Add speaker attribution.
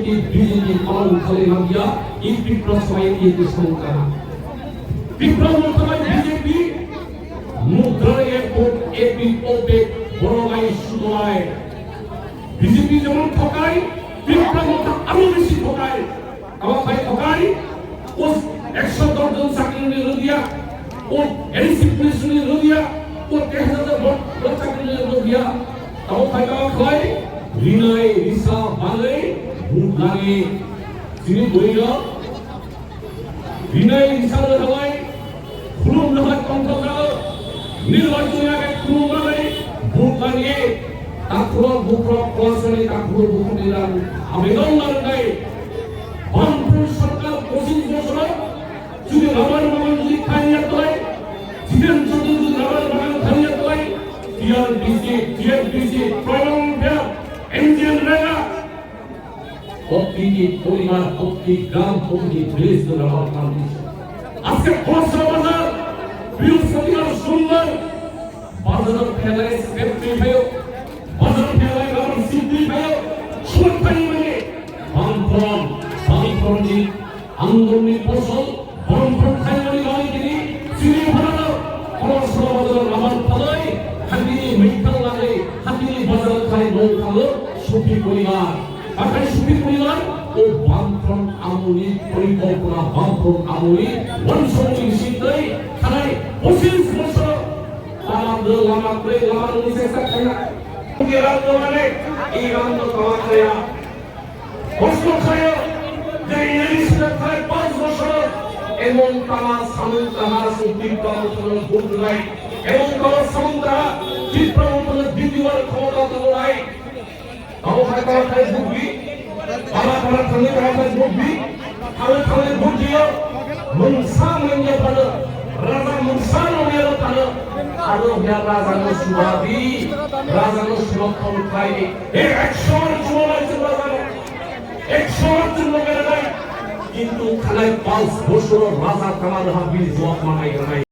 Speaker 1: BNP BJP কলম খালে নামিয়া এই বিপ্লব সবাই এগিয়ে সংগ্রাম বিপ্লব মোকাবেলায় বিজেপি মুদ্রায় এপি ওপে বড় ভাই শুধু নয় বিজেপি যেমন ঠকায় বিপ্লব আরো বেশি ঠকায় আমার ভাই ঠকায় ও 110 জন চাকরি নিয়ে দিয়া ও এনসি পুলিশ নিয়ে দিয়া ও 10,000 ভোট চাকরি নিয়ে দিয়া তাও ভাই হয় বিনয় রিসা বালে ভোট লাগে তিনি বইল বিনয় রিসা হয় খুলুম হয় কন্ট্রোল নির্বাচন আগে খুলুম লাগে ভোট লাগে তারপর ভোট প্রশাসনে তারপর ভোট নিলাম আবেদন লাগে বামপুর সরকার 25 বছর যদি রাবার বাগান যদি খাইয়া তোলে জিতেন চৌধুরী যদি রাবার বাগান খাইয়া তোলে টিআরপিসি প্রবলেম এনজিএন রেগা প্রতিটি পরিবার প্রতি গ্রাম প্রতি ভিলেজ রাবার কন্ডিশন আজকে খোসা বাজার বৃহস্পতিবার সোমবার বাজার ফেলায় সেফটি ভাইও বাজার ফেলায় রাবার সিদ্ধি ভাইও সরকারি মানে বামফ্রন্ট আন্দোলনের ফসল বামফ্রন্ট খাইমারি গাড়ি চিনি ভরানো খোসা বাজার রাবার ফেলায় হাতিনি মিঠাল লাগে হাতিনি বাজার খাই নৌ খালো সুফি পরিবার আকাশ সুফি পরিবার ও বামফ্রন্ট আমলি পরিকল্পনা বামফ্রন্ট আমলি বনসংী সিদ্ধই থানায় 25 বছর লামার নিষেধা খাইনা মানে এই রান্না খাওয়া খায়া কষ্ট খায় যে ইংলিশে খায় 5 বছর এবং তারা সামন্ত বিপ্লব ভোট নাই এবং তারা সামন্ত বিপ্লব দ্বিতীয়বার ক্ষমতা দেওয়া নাই তাও খায় ভোটবি তারা থানে ভোটবি থানে ভোট দিও মনসা মঞ্জে পালো রাজা মনসা নমিয়ে পালো আরো রাজানো সুবাবি রাজানো সুরক্ষণ খাই এই 100 চুল আছে রাজানো 100 চুল লোকের নাই কিন্তু খানায় 5 বছর রাজা কামাল হাবিব জবাব মানাই নাই